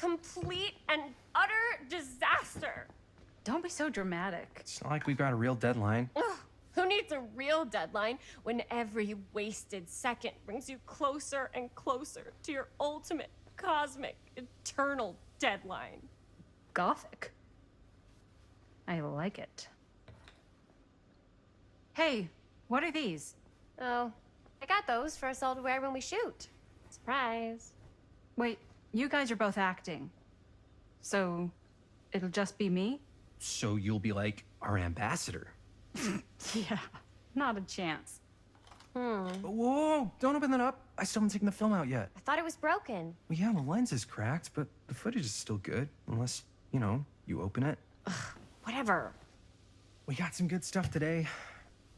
complete and utter disaster. Don't be so dramatic. It's not like we've got a real deadline. Ugh, who needs a real deadline when every wasted second brings you closer and closer to your ultimate, cosmic, eternal deadline? Gothic. I like it. Hey, what are these? Oh, I got those for us all to wear when we shoot. Surprise. Wait, you guys are both acting. So, it'll just be me? So you'll be like our ambassador. Yeah, not a chance. Whoa, don't open that up. I still haven't taken the film out yet. I thought it was broken. Well, yeah, the lens is cracked, but the footage is still good. Unless, you know, you open it. Whatever. We got some good stuff today.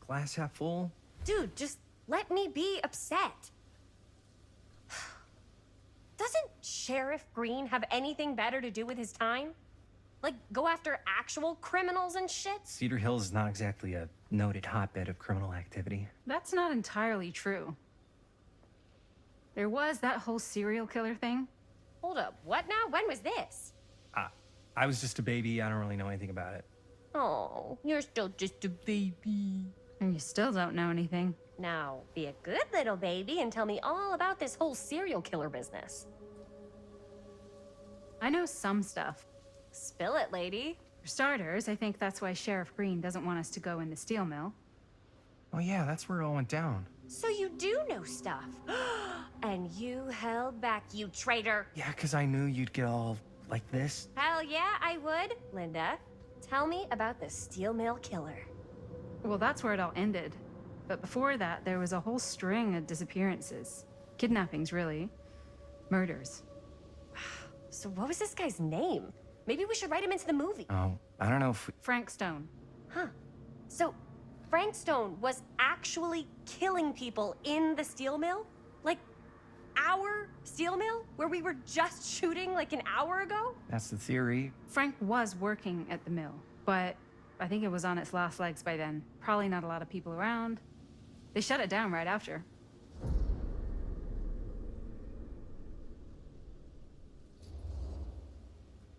Glass half full. Dude, just let me be upset. Doesn't Sheriff Green have anything better to do with his time? Like, go after actual criminals and shit? Cedar Hills is not exactly a noted hotbed of criminal activity. That's not entirely true. There was that whole serial killer thing. Hold up, what now? When was this? I was just a baby. I don't really know anything about it. Oh, you're still just a baby. And you still don't know anything. Now, be a good little baby and tell me all about this whole serial killer business. I know some stuff. Spill it, lady. For starters, I think that's why Sheriff Green doesn't want us to go in the steel mill. Oh yeah, that's where it all went down. So you do know stuff. And you held back, you traitor. Yeah, because I knew you'd get all like this. Hell yeah, I would. Linda, tell me about the steel mill killer. Well, that's where it all ended. But before that, there was a whole string of disappearances. Kidnappings, really. Murders. So what was this guy's name? Maybe we should write him into the movie. Oh, I don't know if we... Frank Stone. Huh. So Frank Stone was actually killing people in the steel mill? Like, our steel mill? Where we were just shooting like an hour ago? That's the theory. Frank was working at the mill, but I think it was on its last legs by then. Probably not a lot of people around. They shut it down right after.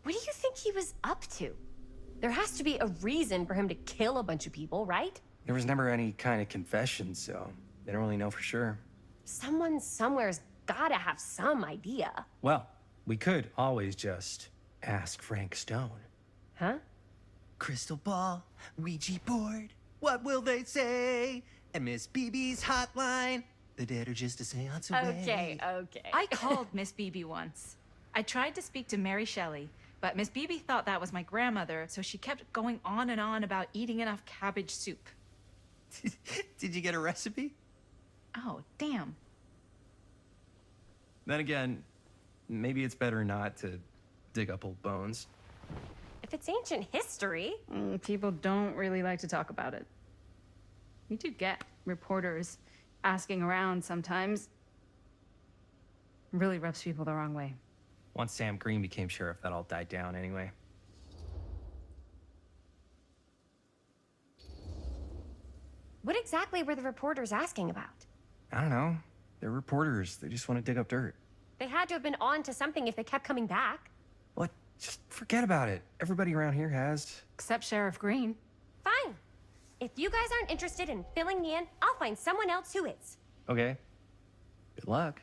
What do you think he was up to? There has to be a reason for him to kill a bunch of people, right? There was never any kind of confession, so they don't really know for sure. Someone somewhere's gotta have some idea. Well, we could always just ask Frank Stone. Huh? Crystal ball, Ouija board, what will they say? And Miss BB's hotline, the dead are just a seance away. Okay. I called Miss Beebe once. I tried to speak to Mary Shelley, but Miss Beebe thought that was my grandmother, so she kept going on and on about eating enough cabbage soup. Did you get a recipe? Oh, damn. Then again, maybe it's better not to dig up old bones. If it's ancient history. People don't really like to talk about it. We do get reporters asking around sometimes. Really rubs people the wrong way. Once Sam Green became sheriff, that all died down anyway. What exactly were the reporters asking about? I don't know. They're reporters. They just want to dig up dirt. They had to have been on to something if they kept coming back. What? Just forget about it. Everybody around here has. Except Sheriff Green. Fine. If you guys aren't interested in filling me in, I'll find someone else who is. Okay. Good luck.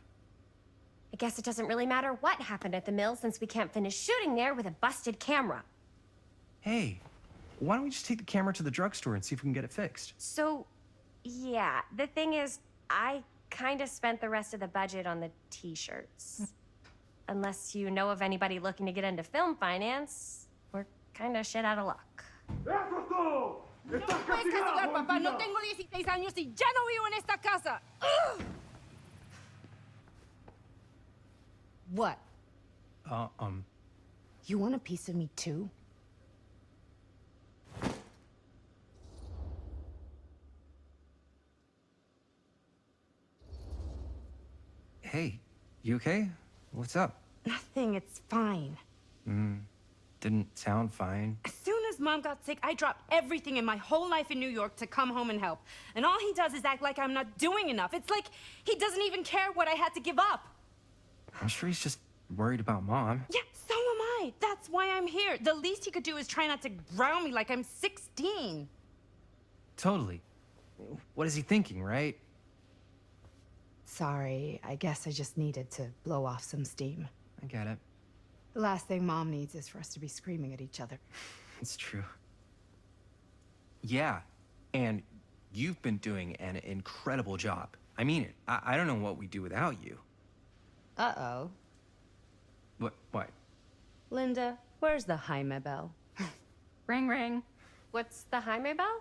I guess it doesn't really matter what happened at the mill since we can't finish shooting there with a busted camera. Hey, why don't we just take the camera to the drugstore and see if we can get it fixed? So, yeah, the thing is, I kind of spent the rest of the budget on the t-shirts. Unless you know of anybody looking to get into film finance, we're kind of shit out of luck. ¡Eso es todo! No me puedes castigar, papá. No tengo 16 años y ya no vivo en esta casa. ¡Ugh! What? You want a piece of me too? Hey, you okay? What's up? Nothing, it's fine. Didn't sound fine. As soon as Mom got sick, I dropped everything in my whole life in New York to come home and help. And all he does is act like I'm not doing enough. It's like he doesn't even care what I had to give up. I'm sure he's just worried about Mom. Yeah, so am I. That's why I'm here. The least he could do is try not to ground me like I'm 16. Totally. What is he thinking, right? Sorry, I guess I just needed to blow off some steam. I get it. The last thing Mom needs is for us to be screaming at each other. It's true. Yeah, and you've been doing an incredible job. I mean it. I don't know what we'd do without you. Uh-oh. What? Linda, where's the Jaime bell? Ring, ring. What's the Jaime bell?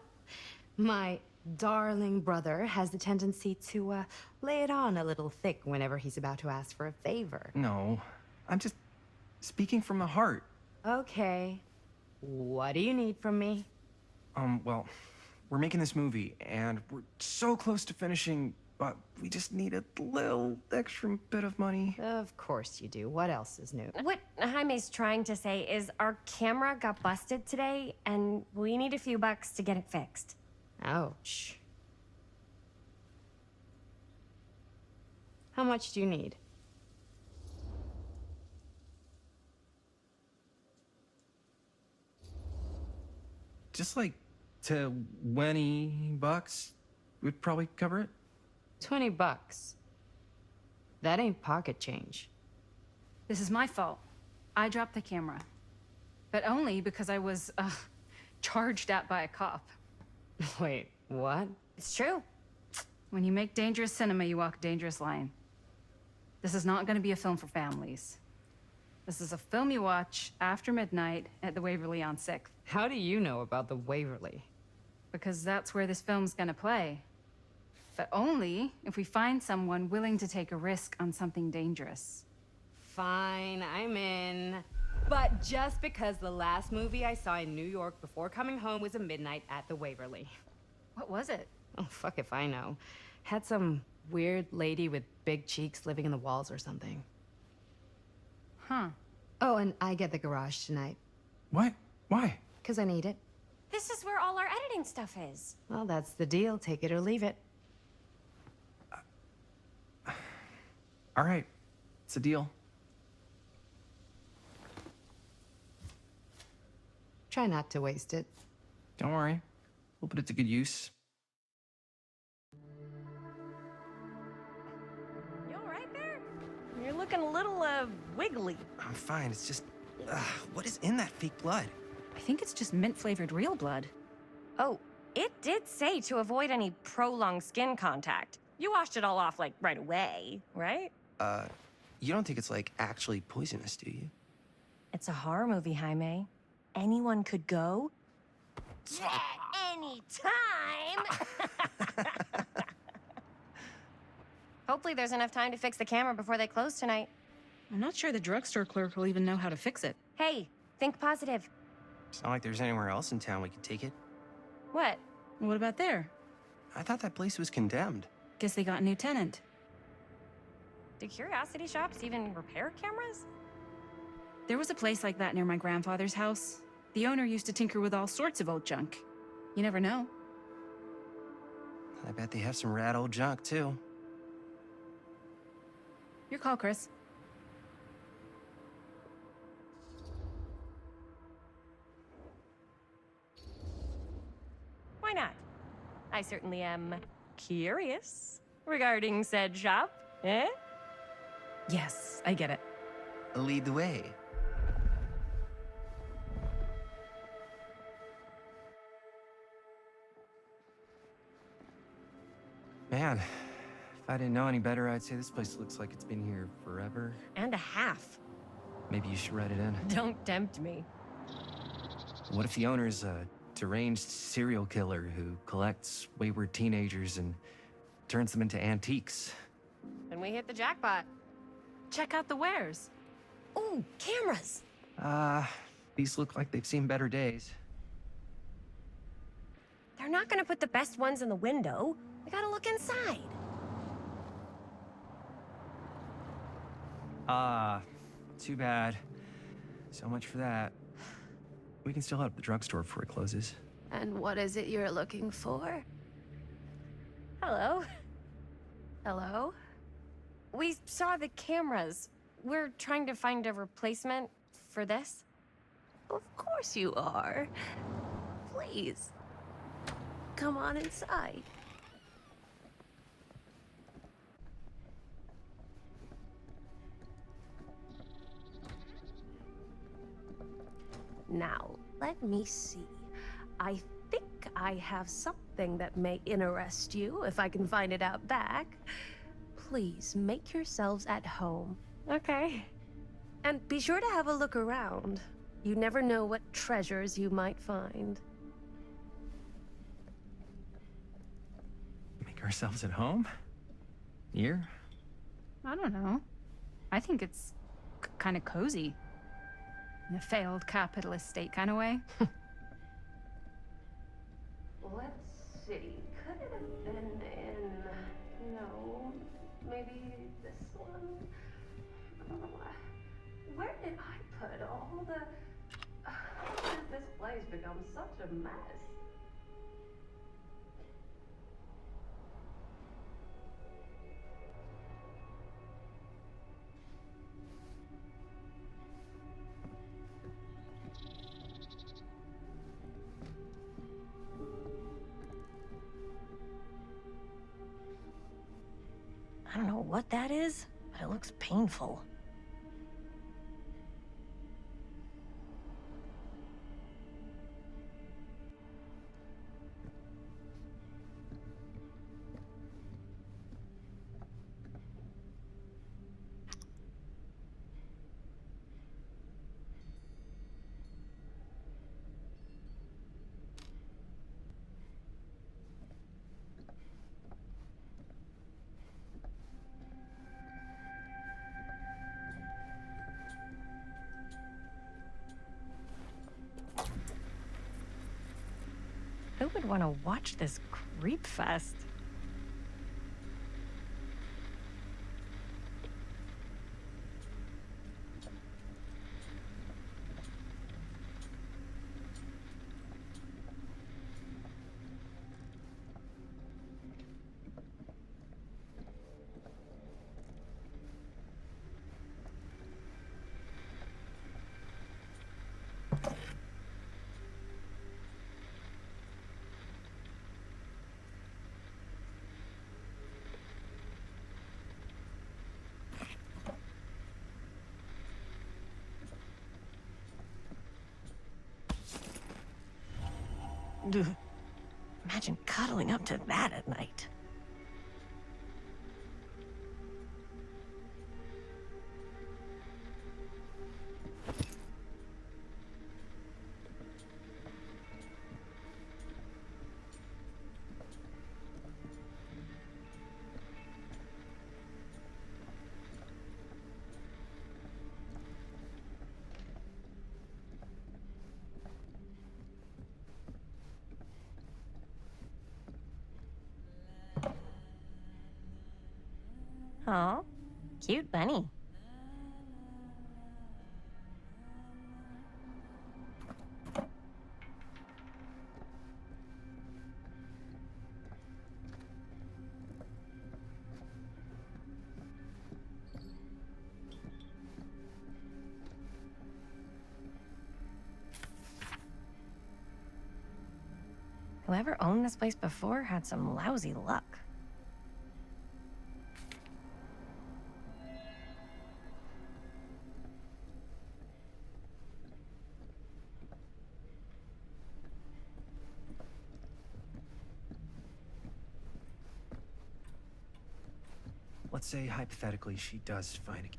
My darling brother has the tendency to, lay it on a little thick whenever he's about to ask for a favor. No, I'm just speaking from the heart. Okay. What do you need from me? Well, we're making this movie, and we're so close to finishing, but we just need a little extra bit of money. Of course you do. What else is new? What Jaime's trying to say is our camera got busted today, and we need a few bucks to get it fixed. Ouch. How much do you need? Just like $20 would probably cover it. 20 bucks. That ain't pocket change. This is my fault. I dropped the camera. But only because I was, charged at by a cop. Wait, what? It's true. When you make dangerous cinema, you walk a dangerous line. This is not going to be a film for families. This is a film you watch after midnight at the Waverly on 6th. How do you know about the Waverly? Because that's where this film's gonna play. But only if we find someone willing to take a risk on something dangerous. Fine, I'm in. But just because the last movie I saw in New York before coming home was a midnight at the Waverly. What was it? Oh, fuck if I know. Had some weird lady with big cheeks living in the walls or something. Huh. Oh, and I get the garage tonight. What? Why? 'Cause I need it. This is where all our editing stuff is. Well, that's the deal. Take it or leave it. All right, it's a deal. Try not to waste it. Don't worry, we'll put it to good use. You all right there? You're looking a little, wiggly. I'm fine, it's just, what is in that fake blood? I think it's just mint-flavored real blood. Oh, it did say to avoid any prolonged skin contact. You washed it all off, like, right away, right? You don't think it's, like, actually poisonous, do you? It's a horror movie, Jaime. Anyone could go. Yeah, anytime! Hopefully there's enough time to fix the camera before they close tonight. I'm not sure the drugstore clerk will even know how to fix it. Hey, think positive. It's not like there's anywhere else in town we could take it. What? What about there? I thought that place was condemned. Guess they got a new tenant. Do curiosity shops even repair cameras? There was a place like that near my grandfather's house. The owner used to tinker with all sorts of old junk. You never know. I bet they have some rad old junk, too. Your call, Chris. Why not? I certainly am curious regarding said shop, eh? Yes, I get it. Lead the way. Man, if I didn't know any better, I'd say this place looks like it's been here forever. And a half. Maybe you should write it in. Don't tempt me. What if the owner's a deranged serial killer who collects wayward teenagers and turns them into antiques? Then we hit the jackpot. Check out the wares. Ooh, cameras! These look like they've seen better days. They're not gonna put the best ones in the window. We gotta look inside. Too bad. So much for that. We can still hit up the drugstore before it closes. And what is it you're looking for? Hello? Hello? We saw the cameras. we're trying to find a replacement for this. Of course you are. Please, come on inside. Now, let me see. I think I have something that may interest you, if I can find it out back. Please, make yourselves at home. Okay. And be sure to have a look around. You never know what treasures you might find. Make ourselves at home? Here? I don't know. I think it's kind of cozy. In a failed capitalist state kind of way. Let's see. Could it have been in... No. Maybe this one? Where did I put all the... How has this place become such a mess? I don't know what that is, but it looks painful. Who would want to watch this creep fest? Ugh. Imagine cuddling up to that at night. Oh, cute bunny. Whoever owned this place before had some lousy luck. Let's say, hypothetically, she does find a...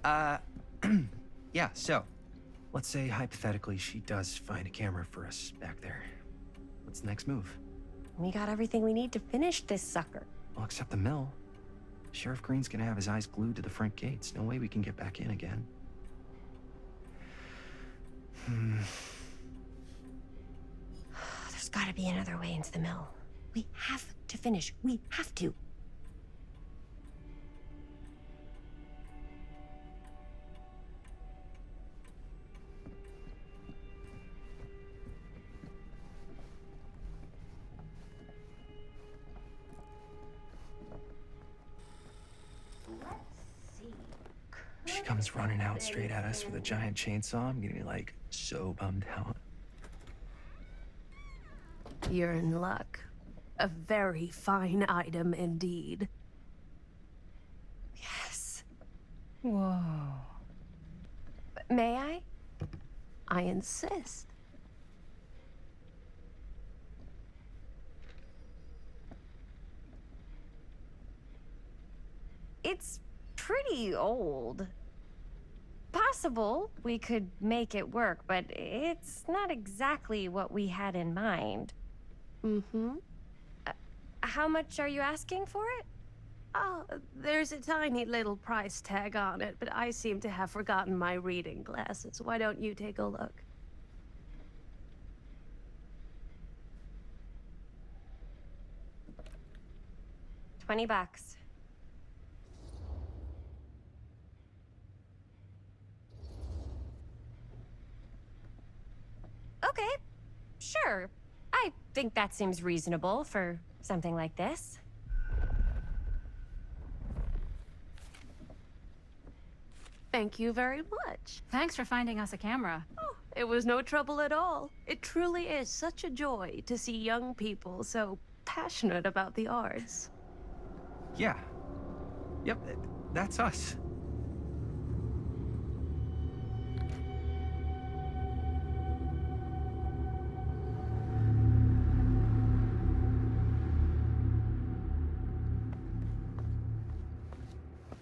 Yeah, so, let's say hypothetically she does find a camera for us back there. What's the next move? We got everything we need to finish this sucker. Well, except the mill. Sheriff Green's gonna have his eyes glued to the front gates. No way we can get back in again. There's gotta be another way into the mill. We have to finish. We have to. She comes running out straight at us with a giant chainsaw. I'm gonna be like so bummed out. You're in luck. A very fine item indeed. Yes. Whoa. May I? I insist. It's pretty old. Possible we could make it work, but it's not exactly what we had in mind. Mm-hmm. How much are you asking for it? Oh, there's a tiny little price tag on it, but I seem to have forgotten my reading glasses. Why don't you take a look? $20. Okay, sure. I think that seems reasonable for something like this. Thank you very much. Thanks for finding us a camera. Oh, it was no trouble at all. It truly is such a joy to see young people so passionate about the arts. Yeah. Yep, that's us.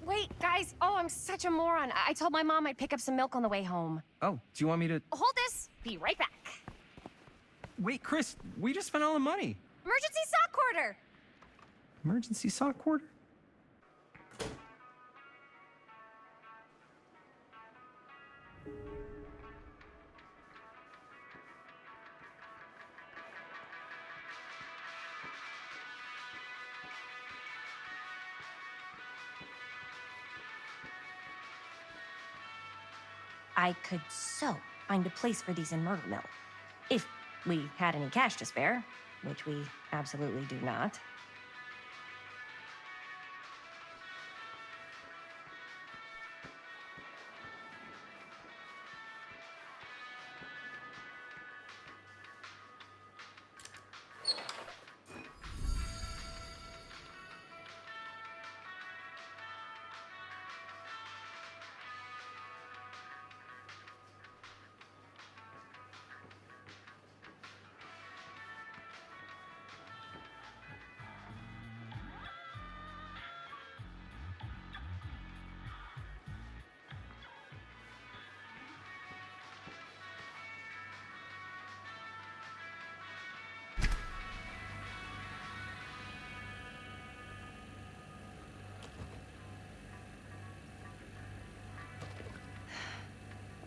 Wait, guys. Oh, I'm such a moron. I told my mom I'd pick up some milk on the way home. Oh, do you want me to... Hold this. Be right back. Wait, Chris, we just spent all the money. Emergency sock quarter. Emergency sock quarter? I could so find a place for these in Myrtle Mill. If we had any cash to spare, which we absolutely do not.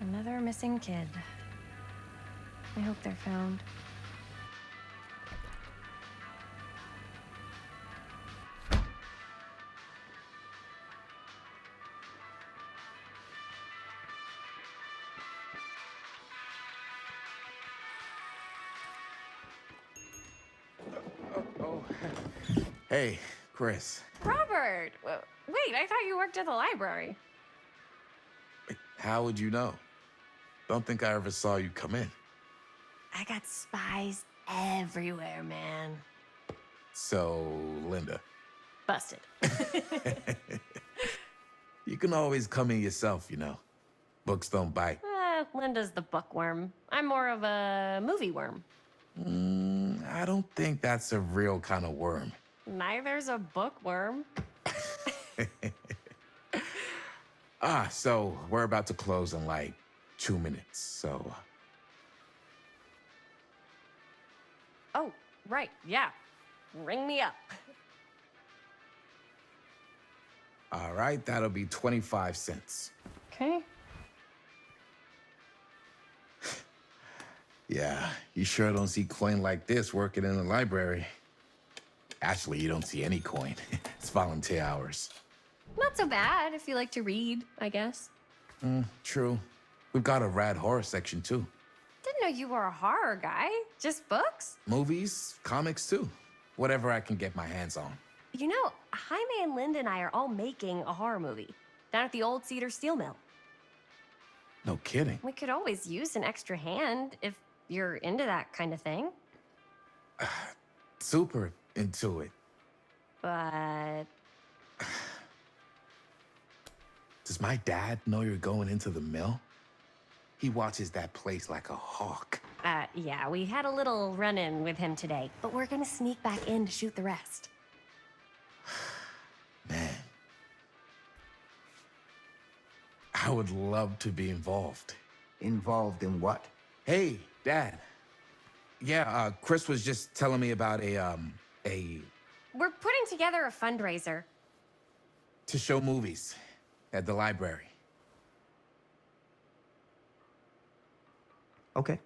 Another missing kid. I hope they're found. Hey, Chris. Robert! Wait, I thought you worked at the library. How would you know? Don't think I ever saw you come in. I got spies everywhere, man. So, Linda. Busted. You can always come in yourself, you know. Books don't bite. Linda's the bookworm. I'm more of a movie worm. I don't think that's a real kind of worm. Neither's a bookworm. So we're about to close in like 2 minutes, so... Oh, right, yeah. Ring me up. All right, that'll be 25 cents. Okay. Yeah, you sure don't see coin like this working in the library. Actually, you don't see any coin. It's volunteer hours. Not so bad if you like to read, I guess. True. We've got a rad horror section, too. Didn't know you were a horror guy. Just books? Movies, comics, too. Whatever I can get my hands on. You know, Jaime and Linda and I are all making a horror movie down at the old Cedar Steel Mill. No kidding. We could always use an extra hand if you're into that kind of thing. Super into it. But Does my dad know you're going into the mill? He watches that place like a hawk. yeah, we had a little run-in with him today, but we're gonna sneak back in to shoot the rest. Man. I would love to be involved. Involved in what? Hey, Dad. Yeah, Chris was just telling me about a... We're putting together a fundraiser. to show movies at the library. Okay.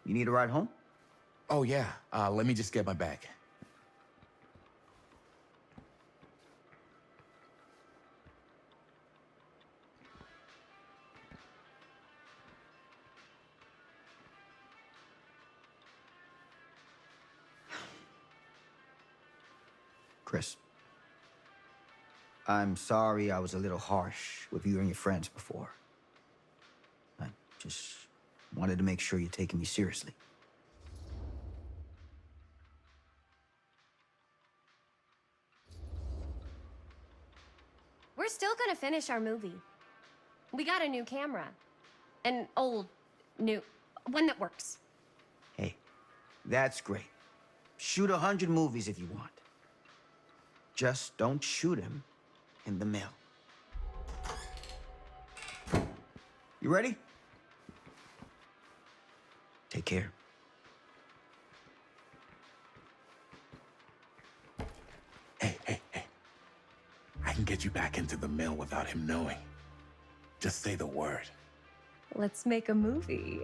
You need a ride home? Oh, yeah. Let me just get my bag. Chris. I'm sorry I was a little harsh with you and your friends before. I just wanted to make sure you're taking me seriously. We're still gonna finish our movie. We got a new camera. An old, new, one that works. Hey, that's great. Shoot 100 movies if you want. Just don't shoot him in the mill. You ready? Take care. Hey. I can get you back into the mill without him knowing. Just say the word. Let's make a movie.